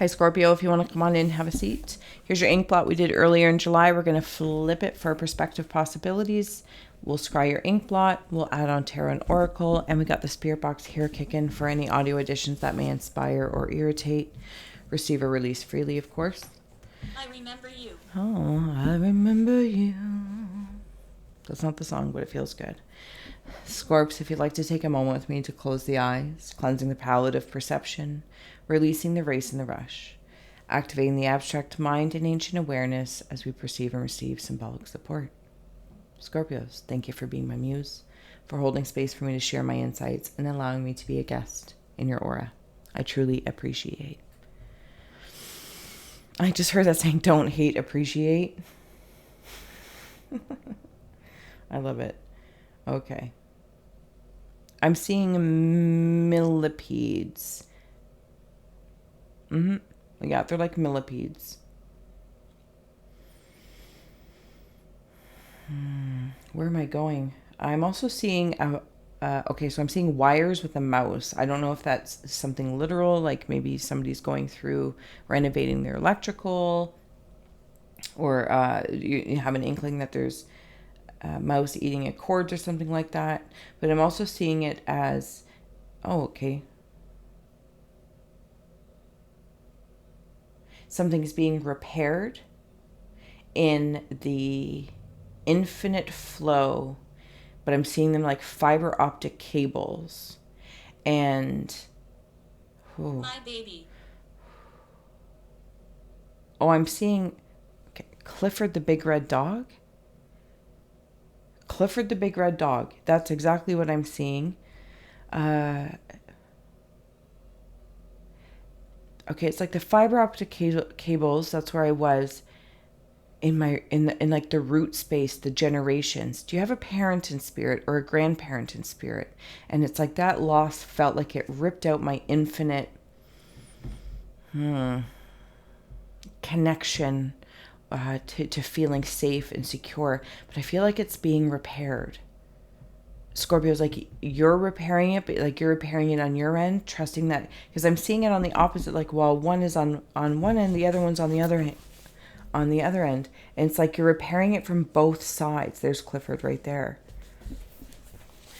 Hi, Scorpio. If you want to come on in, have a seat. Here's your ink blot we did earlier in July. We're going to flip it for perspective possibilities. We'll scry your ink blot. We'll add on tarot and oracle. And we got the spirit box here kicking for any audio additions that may inspire or irritate. Receive or release freely, of course. I remember you. Oh, I remember you. That's not the song, but it feels good. Scorps, if you'd like to take a moment with me to close the eyes, cleansing the palette of perception, releasing the race and the rush, activating the abstract mind and ancient awareness as we perceive and receive symbolic support. Scorpios, thank you for being my muse, for holding space for me to share my insights and allowing me to be a guest in your aura. I truly appreciate. I just heard that saying, don't hate, appreciate. I love it. Okay. I'm seeing millipedes. Yeah, they're like millipedes. Where am I going? I'm also seeing okay, so I'm seeing wires with a mouse. I don't know if that's something literal, like maybe somebody's going through renovating their electrical, or you have an inkling that there's a mouse eating a cord or something like that. But I'm also seeing it as, oh, okay, something's being repaired in the infinite flow, but I'm seeing them like fiber optic cables. And My baby. I'm seeing Clifford the Big Red Dog. Clifford the Big Red Dog. That's exactly what I'm seeing. Okay, it's like the fiber optic cables. That's where I was in like the root space, the generations. Do you have a parent in spirit or a grandparent in spirit? And it's like that loss felt like it ripped out my infinite connection to feeling safe and secure. But I feel like it's being repaired. Scorpio's like, you're repairing it, but like you're repairing it on your end, trusting that, because I'm seeing it on the opposite, like while one is on one end, the other one's on the other end, and it's like you're repairing it from both sides. There's Clifford right there.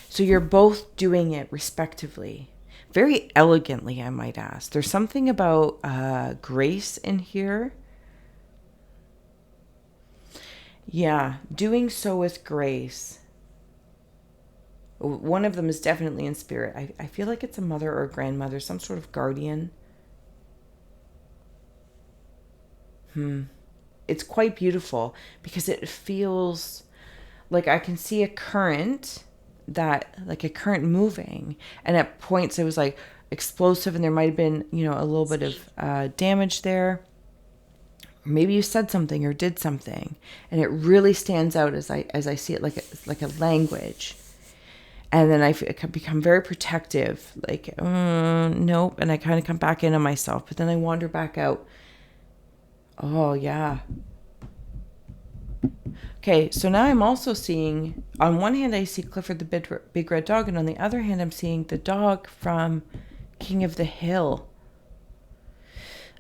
So you're both doing it respectively, very elegantly, I might ask. There's something about grace in here. Yeah, doing so with grace. One of them is definitely in spirit. I feel like it's a mother or a grandmother, some sort of guardian. It's quite beautiful because it feels like I can see a current, like a current moving. And at points it was like explosive, and there might have been, a little bit of damage there. Maybe you said something or did something, and it really stands out as I see it, like a language. And then I become very protective, like, nope. And I kind of come back into myself, but then I wander back out. Oh, yeah. Okay, so now I'm also seeing, on one hand, I see Clifford the Big Red Dog, and on the other hand, I'm seeing the dog from King of the Hill.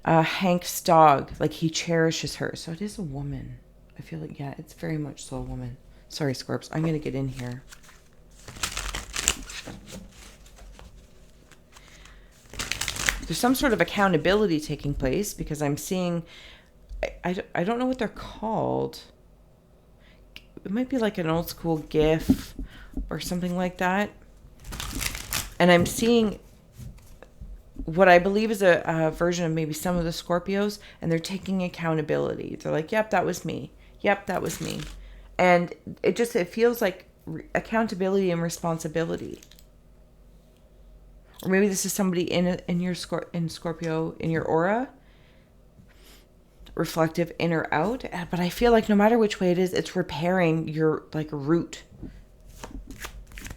Hank's dog, like he cherishes her. So it is a woman. I feel like, yeah, it's very much so a woman. Sorry, Scorps. I'm going to get in here. There's some sort of accountability taking place because I'm seeing, I don't know what they're called. It might be like an old school GIF or something like that. And I'm seeing what I believe is a version of maybe some of the Scorpios, and they're taking accountability. They're like, yep, that was me. Yep, that was me. And it feels like accountability and responsibility. Or maybe this is somebody in Scorpio, in your aura, reflective in or out. But I feel like no matter which way it is, it's repairing your like root,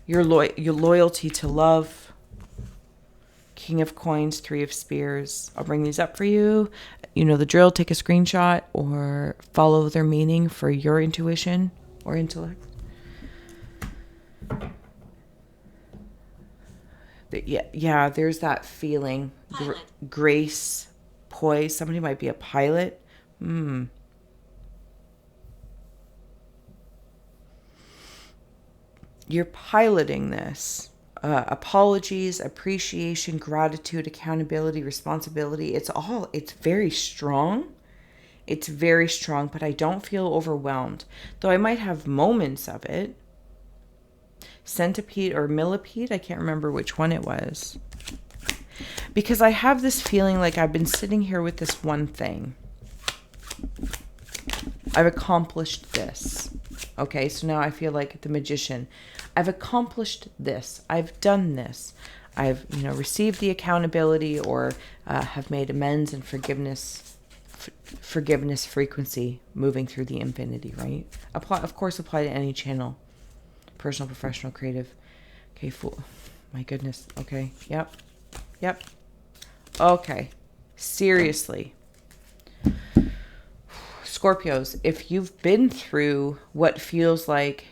your loyalty to love. King of Coins, Three of Spears. I'll bring these up for you. You know the drill. Take a screenshot or follow their meaning for your intuition or intellect. Yeah, there's that feeling. Grace, poised. Somebody might be a pilot. You're piloting this. Apologies, appreciation, gratitude, accountability, responsibility. It's very strong. It's very strong, but I don't feel overwhelmed. Though I might have moments of it. Centipede or millipede, I can't remember which one it was. Because I have this feeling like I've been sitting here with this one thing. I've accomplished this. Okay, so now I feel like the magician. I've accomplished this. I've done this. I've, received the accountability or have made amends and forgiveness frequency moving through the infinity, right? Apply to any channel. Personal, professional, creative. Okay, fool. My goodness. Okay, yep. Okay, seriously. Scorpios, if you've been through what feels like,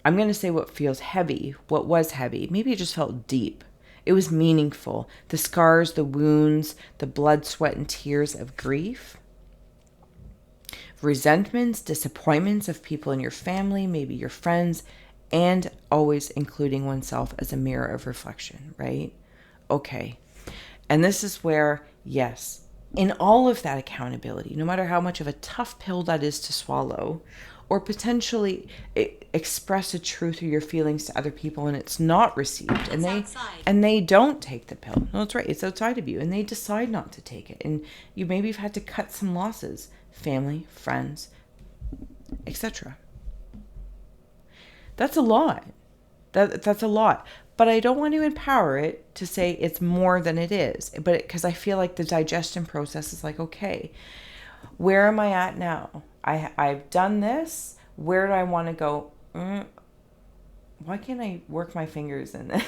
I'm going to say what feels heavy, what was heavy, maybe it just felt deep. It was meaningful. The scars, the wounds, the blood, sweat, and tears of grief. Resentments, disappointments of people in your family, maybe your friends, and always including oneself as a mirror of reflection, right? Okay. And this is where, yes, in all of that accountability, no matter how much of a tough pill that is to swallow, or potentially express a truth or your feelings to other people and it's not received, and they don't take the pill. No, that's right. It's outside of you, and they decide not to take it, and you maybe have had to cut some losses, family, friends, etc. That's a lot. That's a lot. But I don't want to empower it to say it's more than it is. But because I feel like the digestion process is like, okay, where am I at now? I've done this. Where do I want to go? Why can't I work my fingers in this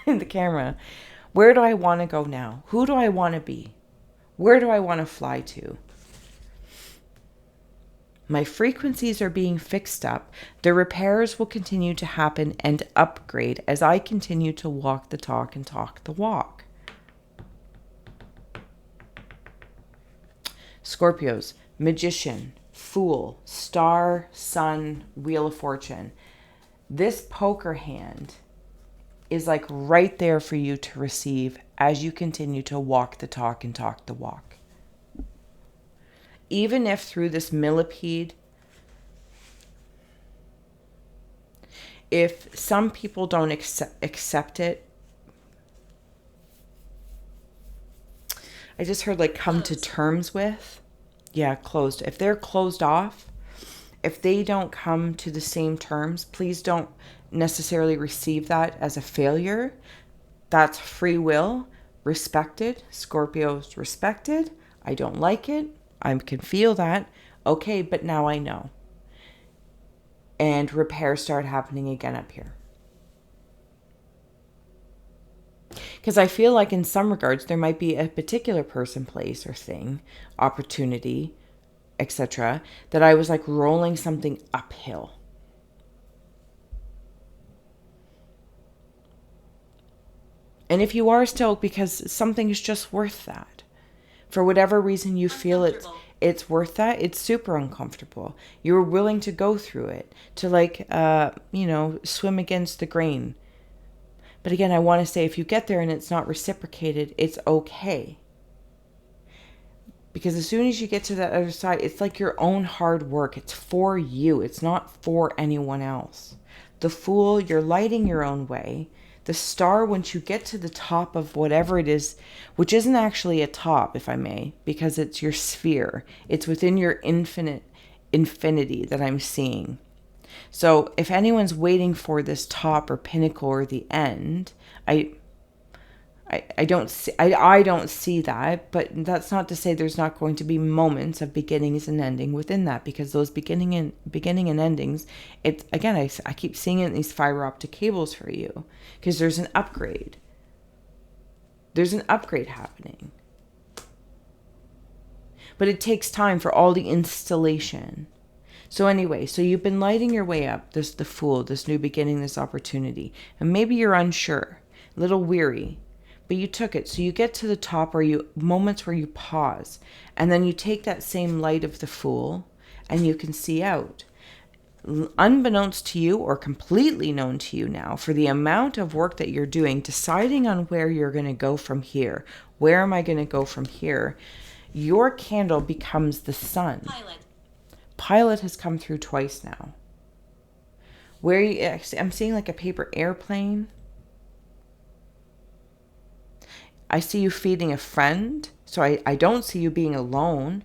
in the camera? Where do I want to go now? Who do I want to be? Where do I want to fly to? My frequencies are being fixed up. The repairs will continue to happen and upgrade as I continue to walk the talk and talk the walk. Scorpios, magician, fool, star, sun, wheel of fortune. This poker hand is like right there for you to receive as you continue to walk the talk and talk the walk. Even if through this millipede, if some people don't accept it, I just heard like come to terms with. Yeah, closed. If they're closed off, if they don't come to the same terms, please don't necessarily receive that as a failure. That's free will, respected. Scorpios respected. I don't like it. I can feel that. Okay, but now I know. And repairs start happening again up here. Because I feel like in some regards, there might be a particular person, place, or thing, opportunity, etc., that I was like rolling something uphill. And if you are still, because something is just worth that. For whatever reason you feel it's worth that, it's super uncomfortable. You're willing to go through it, to like, swim against the grain. But again, I want to say if you get there and it's not reciprocated, it's okay. Because as soon as you get to that other side, it's like your own hard work. It's for you. It's not for anyone else. The Fool, you're lighting your own way. The Star, once you get to the top of whatever it is, which isn't actually a top, if I may, because it's your sphere. It's within your infinity that I'm seeing. So if anyone's waiting for this top or pinnacle or the end, I don't see that, but that's not to say there's not going to be moments of beginnings and ending within that, because those beginning and endings, it's again, I keep seeing it in these fiber optic cables for you, because there's an upgrade. There's an upgrade happening. But it takes time for all the installation. So anyway, so you've been lighting your way up, the Fool, this new beginning, this opportunity, and maybe you're unsure, a little weary. but you took it. So you get to the top where moments where you pause, and then you take that same light of the Fool and you can see out. Unbeknownst to you, or completely known to you now, for the amount of work that you're doing, deciding on where you're going to go from here. Where am I going to go from here? Your candle becomes the sun. Pilot has come through twice now. I'm seeing like a paper airplane. I see you feeding a friend. So I don't see you being alone.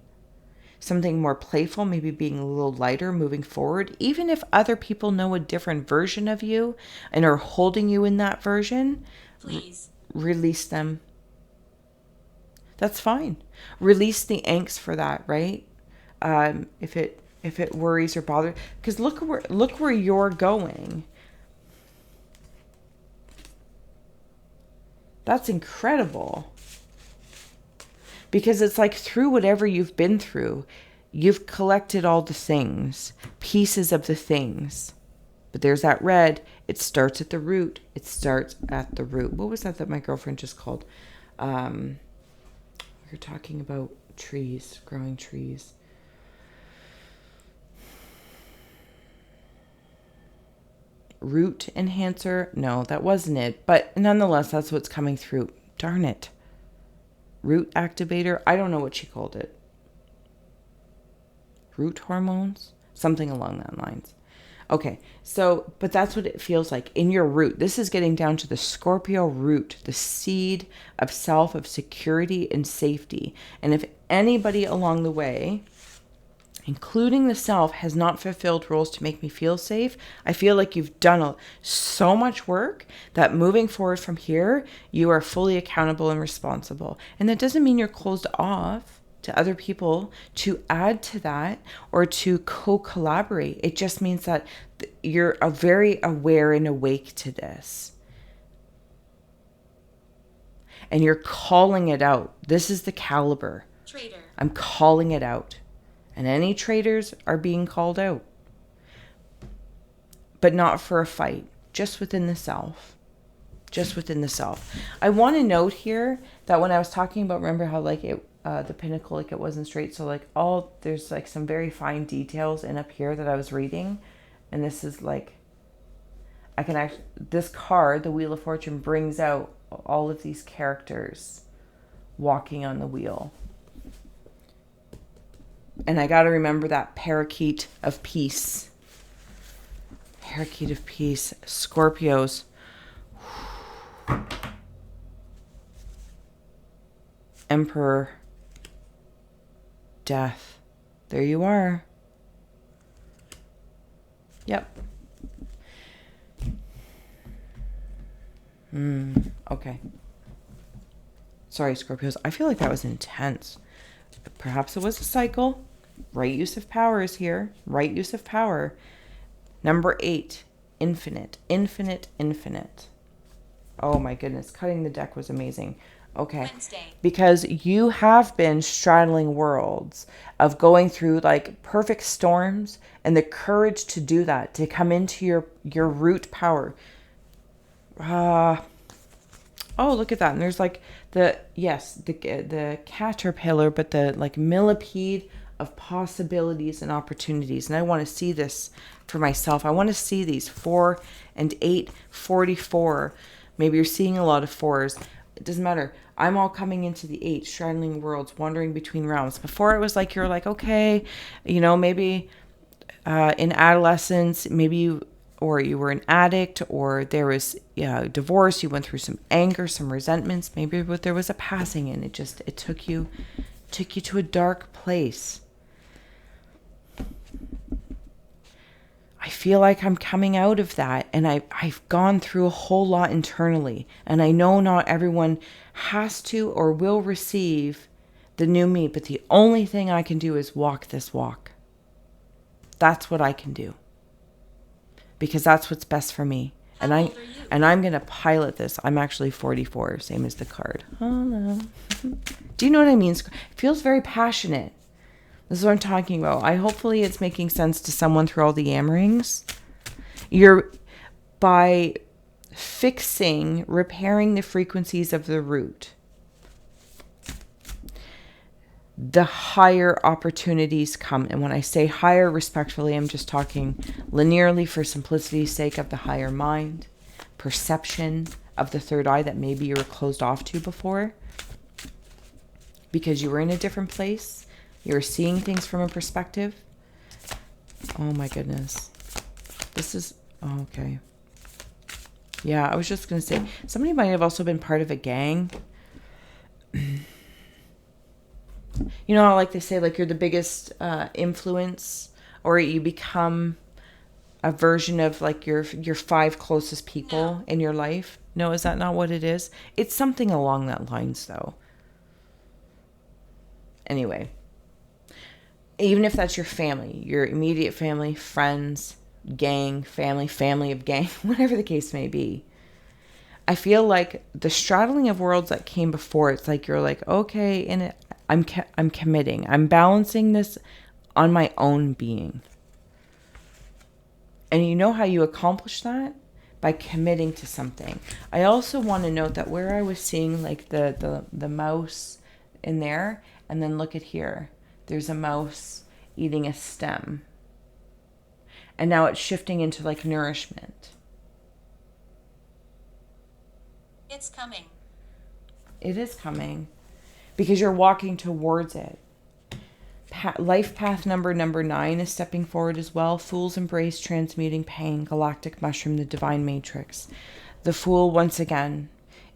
Something more playful, maybe being a little lighter, moving forward. Even if other people know a different version of you and are holding you in that version, please release them. That's fine. Release the angst for that, right? If it worries or bothers, because look where you're going. That's incredible. Because it's like through whatever you've been through, you've collected all the things, pieces of the things. But there's that red. It starts at the root. It starts at the root. What was that my girlfriend just called? We were talking about trees, growing trees. Root enhancer? No, that wasn't it. But nonetheless, that's what's coming through. Darn it. Root activator? I don't know what she called it. Root hormones? Something along that lines. Okay, so, but that's what it feels like in your root. This is getting down to the Scorpio root, the seed of self, of security and safety. And if anybody along the way, including the self, has not fulfilled roles to make me feel safe, I feel like you've done so much work that moving forward from here, you are fully accountable and responsible. And that doesn't mean you're closed off to other people to add to that or to co-collaborate. It just means that you're very aware and awake to this. And you're calling it out. This is the caliber. Traitor. I'm calling it out. And any traitors are being called out. But not for a fight. Just within the self. Just within the self. I want to note here that when I was talking about, remember how like the pinnacle, like it wasn't straight. So like there's like some very fine details in up here that I was reading. And this is like, this card, the Wheel of Fortune, brings out all of these characters walking on the wheel. And I got to remember that parakeet of peace. Parakeet of peace. Scorpios. Emperor. Death. There you are. Yep. Okay. Sorry, Scorpios. I feel like that was intense. Perhaps it was a cycle. Right use of power is here. Right use of power. Number 8. Infinite. Infinite. Infinite. Oh my goodness. Cutting the deck was amazing. Okay. Wednesday. Because you have been straddling worlds of going through like perfect storms and the courage to do that, to come into your root power. Oh, look at that. And there's like the caterpillar, but the like millipede of possibilities and opportunities. And I want to see this for myself. I want to see these 4 and 8, 44. Maybe you're seeing a lot of 4s. It doesn't matter. I'm all coming into the 8, straddling worlds, wandering between realms. Before it was like, you're like, okay, maybe in adolescence, maybe you were an addict, or there was divorce. You went through some anger, some resentments. Maybe there was a passing, and it took you to a dark place. I feel like I'm coming out of that, and I've gone through a whole lot internally, and I know not everyone has to or will receive the new me, but the only thing I can do is walk this walk. That's what I can do, because that's what's best for me. And I'm going to pilot this. I'm actually 44, same as the card. Hello. Do you know what I mean? It feels very passionate. This is what I'm talking about. Hopefully it's making sense to someone through all the yammerings. By fixing, repairing the frequencies of the root, the higher opportunities come. And when I say higher, respectfully, I'm just talking linearly for simplicity's sake of the higher mind, perception of the third eye that maybe you were closed off to before because you were in a different place. You were seeing things from a perspective. Oh my goodness. This is, oh, okay. Yeah, I was just going to say, somebody might have also been part of a gang. You know, like they say, like you're the biggest influence, or you become a version of like your 5 closest people in your life. No, is that not what it is? It's something along that lines, though. Anyway, even if that's your family, your immediate family, friends, gang, family of gang, whatever the case may be. I feel like the straddling of worlds that came before, it's like you're like, okay, in it, I'm committing. I'm balancing this on my own being. And you know how you accomplish that? By committing to something. I also want to note that where I was seeing like the mouse in there, and then look at here. There's a mouse eating a stem. And now it's shifting into like nourishment. It's coming. It is coming. Because you're walking towards it. Life path number 9 is stepping forward as well. Fool's embrace, transmuting pain, galactic mushroom, the divine matrix. The Fool, once again,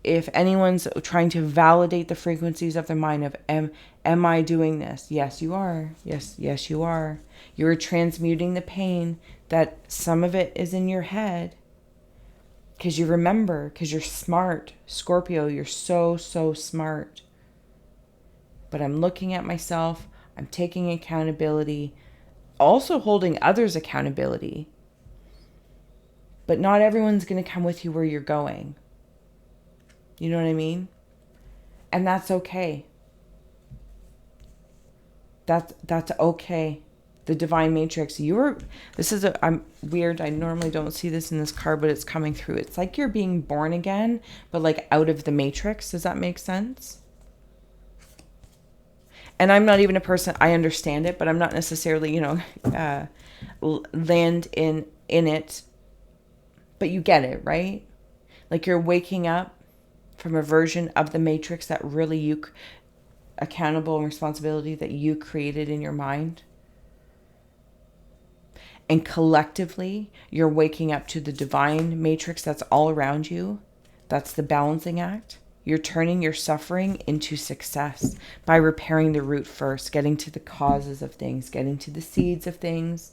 if anyone's trying to validate the frequencies of their mind of, am I doing this? Yes, you are. Yes, you are. You're transmuting the pain that some of it is in your head. Because you remember, because you're smart. Scorpio, you're so smart. But I'm looking at myself. I'm taking accountability. Also holding others accountability. But not everyone's going to come with you where you're going. You know what I mean? And that's okay. That's okay. The divine matrix. I'm weird. I normally don't see this in this card, but it's coming through. It's like you're being born again, but like out of the matrix. Does that make sense? And I'm not even a person, I understand it, but I'm not necessarily, land in it. But you get it, right? Like you're waking up from a version of the matrix that really you accountable and responsibility that you created in your mind. And collectively, you're waking up to the divine matrix that's all around you. That's the balancing act. You're turning your suffering into success by repairing the root first, getting to the causes of things, getting to the seeds of things.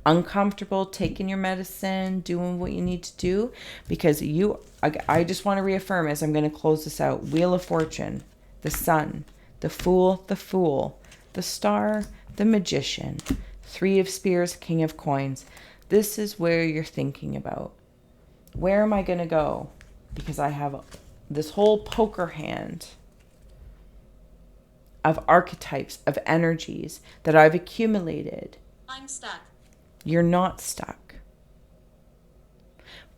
Uncomfortable, taking your medicine, doing what you need to do. Because I just want to reaffirm as I'm going to close this out. Wheel of Fortune, the Sun, the Fool, the Star, the Magician, 3 of Spears, King of Coins. This is where you're thinking about. Where am I going to go? Because I have this whole poker hand of archetypes, of energies that I've accumulated. I'm stuck. You're not stuck.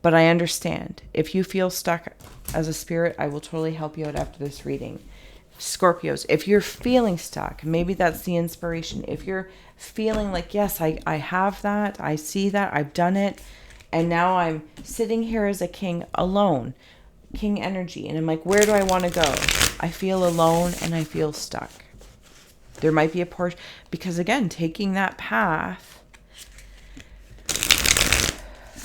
But I understand. If you feel stuck as a spirit, I will totally help you out after this reading. Scorpios, if you're feeling stuck, maybe that's the inspiration. If you're feeling like, yes, I have that, I see that, I've done it, and now I'm sitting here as a king alone, king energy, and I'm like, where do I want to go? I feel alone and I feel stuck. There might be a portion, because again, taking that path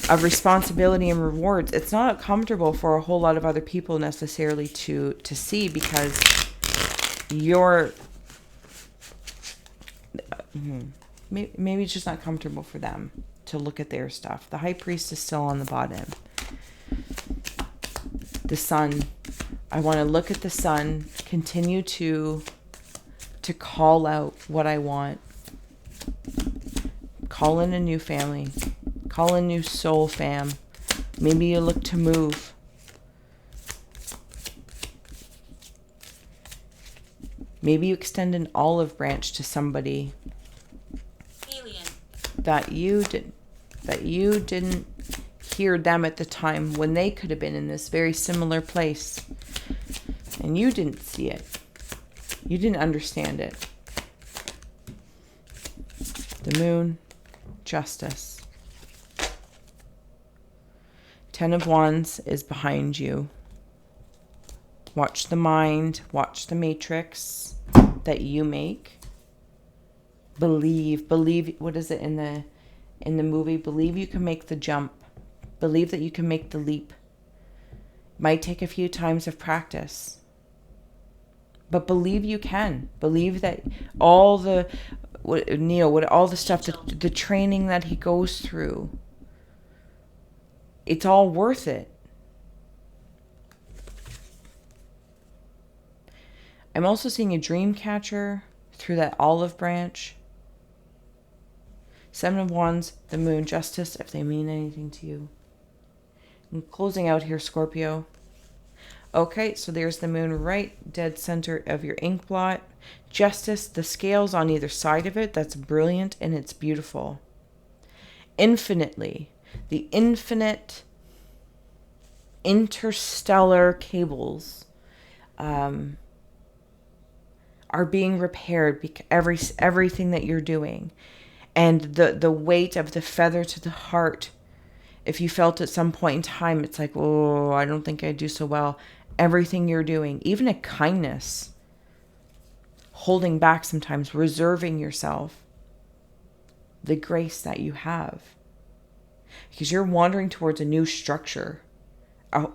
of responsibility and rewards, it's not comfortable for a whole lot of other people necessarily to see, because you're maybe it's just not comfortable for them to look at their stuff. The High Priest is still on the bottom. The Sun, I want to look at the Sun, continue to call out what I want. Call in a new family. Call in new soul fam. Maybe you look to move. Maybe you extend an olive branch to somebody that you didn't hear them at the time when they could have been in this very similar place. And you didn't see it. You didn't understand it. The moon, justice. 10 of Wands is behind you. Watch the mind, watch the matrix that you make. Believe, what is it in the movie? Believe you can make the jump. Believe that you can make the leap. Might take a few times of practice. But believe you can. Believe that all the all the stuff, the training that he goes through, it's all worth it. I'm also seeing a dream catcher through that olive branch. 7 of Wands, the moon, justice, if they mean anything to you. I'm closing out here, Scorpio. Okay, so there's the moon right dead center of your ink blot. Justice, the scales on either side of it, that's brilliant and it's beautiful. Infinitely, the infinite interstellar cables are being repaired because everything that you're doing. And the weight of the feather to the heart, if you felt at some point in time, it's like, oh, I don't think I do so well. Everything you're doing, even a kindness, holding back sometimes, reserving yourself, the grace that you have. Because you're wandering towards a new structure. Oh,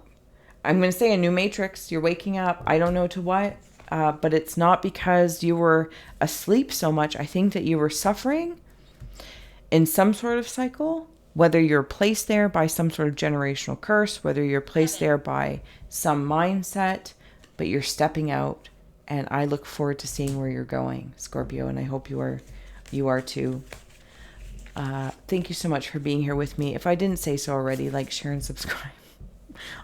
I'm going to say a new matrix. You're waking up. I don't know to what, but it's not because you were asleep so much. I think that you were suffering in some sort of cycle, whether you're placed there by some sort of generational curse, whether you're placed there by some mindset, but you're stepping out. And I look forward to seeing where you're going, Scorpio, and I hope you are too. Thank you so much for being here with me. If I didn't say so already, like, share, and subscribe.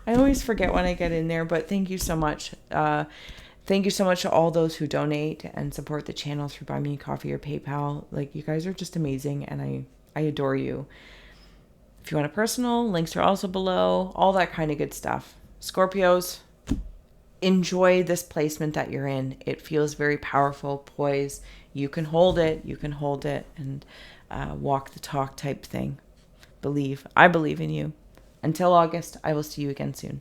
I always forget when I get in there, but thank you so much. Thank you so much to all those who donate and support the channel through Buy Me a Coffee or PayPal. Like, you guys are just amazing, and I adore you. If you want a personal, links are also below. All that kind of good stuff. Scorpios, enjoy this placement that you're in. It feels very powerful, poised. You can hold it. You can hold it and walk the talk type thing. Believe. I believe in you. Until August, I will see you again soon.